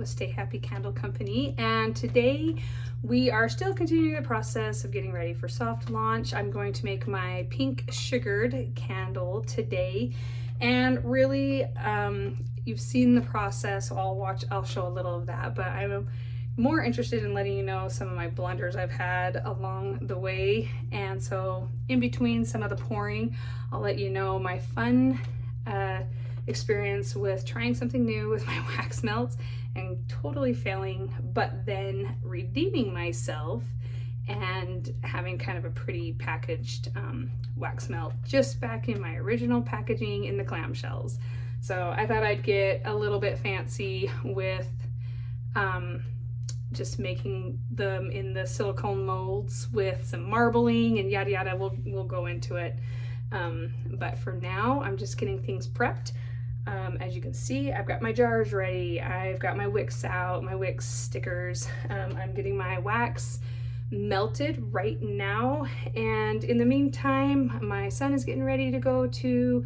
Stay Happy Candle Company, and today we are still continuing the process of getting ready for soft launch. I'm going to make my pink sugared candle today, and really you've seen the process, so I'll show a little of that, but I'm more interested in letting you know some of my blunders I've had along the way. And so in between some of the pouring, I'll let you know my fun experience with trying something new with my wax melts and totally failing, but then redeeming myself and having kind of a pretty packaged wax melt just back in my original packaging in the clamshells. So I thought I'd get a little bit fancy with just making them in the silicone molds with some marbling and yada yada. We'll go into it, but for now I'm just getting things prepped. As you can see, I've got my jars ready, I've got my wicks out, my wicks stickers. I'm getting my wax melted right now, and in the meantime my son is getting ready to go to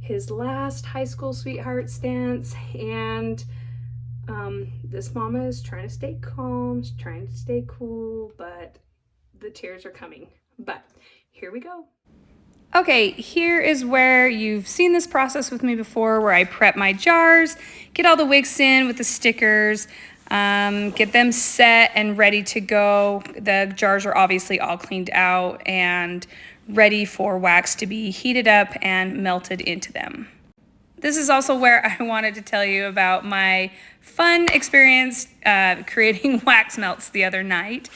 his last high school sweethearts dance, and this mama is trying to stay calm, she's trying to stay cool, but the tears are coming. But here we go. Okay, here is where you've seen this process with me before, where I prep my jars, get all the wicks in with the stickers, get them set and ready to go. The jars are obviously all cleaned out and ready for wax to be heated up and melted into them. This is also where I wanted to tell you about my fun experience creating wax melts the other night.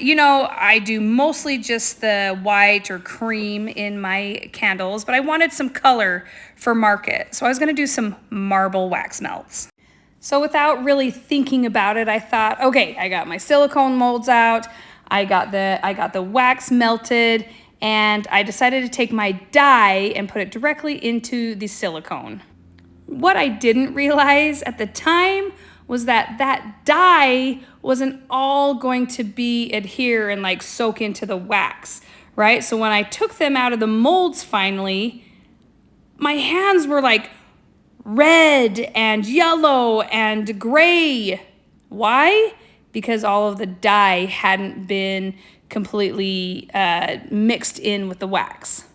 You know, I do mostly just the white or cream in my candles, but I wanted some color for market. So I was gonna do some marble wax melts. So without really thinking about it, I thought, okay, I got my silicone molds out, I got the wax melted, and I decided to take my dye and put it directly into the silicone. What I didn't realize at the time was that that dye wasn't all going to be adhere and like soak into the wax, right? So when I took them out of the molds finally, my hands were like red and yellow and gray. Why? Because all of the dye hadn't been completely mixed in with the wax.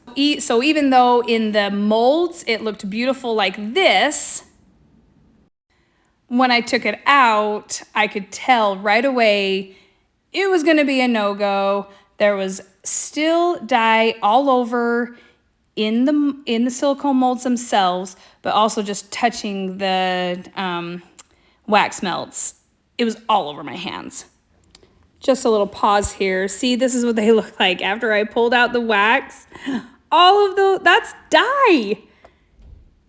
So even though in the molds it looked beautiful like this, when I took it out, I could tell right away it was gonna be a no-go. There was still dye all over in the silicone molds themselves, but also just touching the wax melts. It was all over my hands. Just a little pause here. See, this is what they look like after I pulled out the wax. All of that's dye.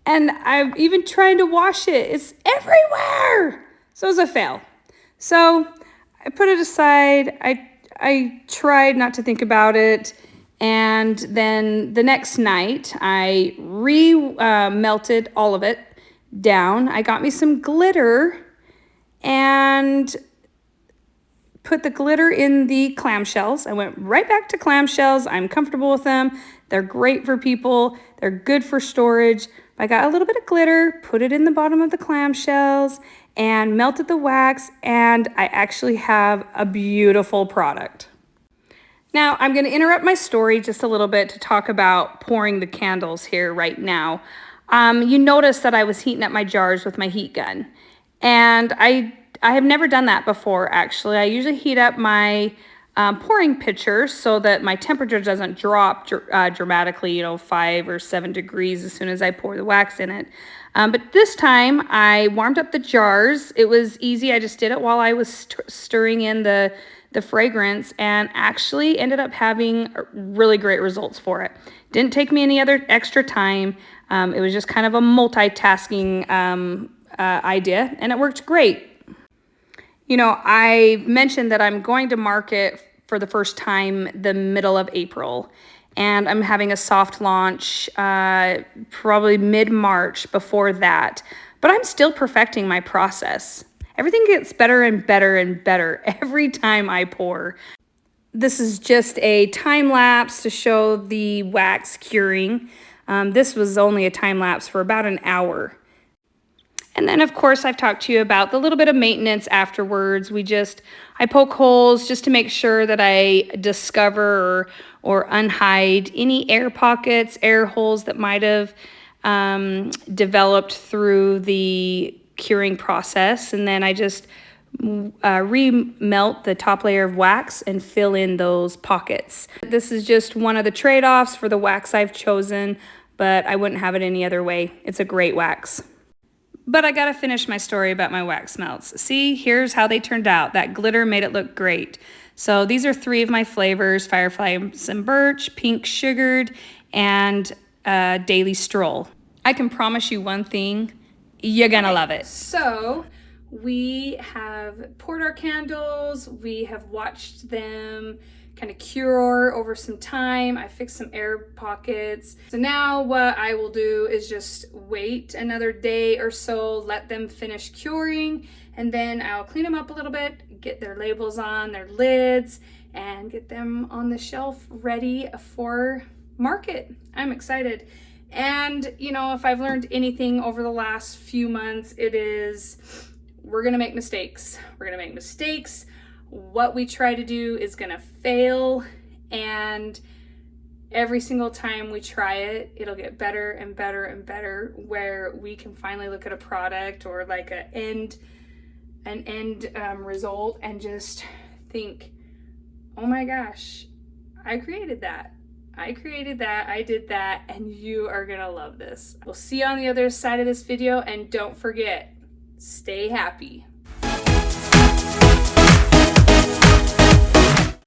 And I'm even trying to wash it. It's everywhere. So it was a fail. So I put it aside. I tried not to think about it. And then the next night, I melted all of it down. I got me some glitter and put the glitter in the clamshells. I went right back to clamshells. I'm comfortable with them. They're great for people. They're good for storage. I got a little bit of glitter, put it in the bottom of the clamshells, and melted the wax, and I actually have a beautiful product. Now, I'm going to interrupt my story just a little bit to talk about pouring the candles here right now. You noticed that I was heating up my jars with my heat gun, and I have never done that before, actually. I usually heat up my pouring pitcher so that my temperature doesn't drop dramatically, 5 or 7 degrees as soon as I pour the wax in it. But this time I warmed up the jars. It was easy. I just did it while I was stirring in the fragrance, and actually ended up having really great results for it. Didn't take me any other extra time. It was just kind of a multitasking idea, and it worked great. I mentioned that I'm going to market for the first time the middle of April, and I'm having a soft launch probably mid-March before that, but I'm still perfecting my process. Everything gets better and better and better every time I pour. This is just a time lapse to show the wax curing. This was only a time lapse for about an hour. And then of course I've talked to you about the little bit of maintenance afterwards. I poke holes just to make sure that I discover or unhide any air pockets, air holes that might have developed through the curing process. And then I just remelt the top layer of wax and fill in those pockets. This is just one of the trade-offs for the wax I've chosen, but I wouldn't have it any other way. It's a great wax. But I gotta finish my story about my wax melts. See, here's how they turned out. That glitter made it look great. So these are 3 of my flavors: Firefly and Birch, Pink Sugared, and Daily Stroll. I can promise you one thing, you're gonna love it. So we have poured our candles, we have watched them kind of cure over some time. I fixed some air pockets. So now what I will do is just wait another day or so, let them finish curing, and then I'll clean them up a little bit, get their labels on, their lids, and get them on the shelf ready for market. I'm excited. And you know, if I've learned anything over the last few months, it is we're gonna make mistakes. We're gonna make mistakes. What we try to do is gonna fail, and every single time we try it, it'll get better and better and better, where we can finally look at a product or like an end result and just think, oh my gosh, I created that. I did that, and you are gonna love this. We'll see you on the other side of this video, and don't forget, stay happy.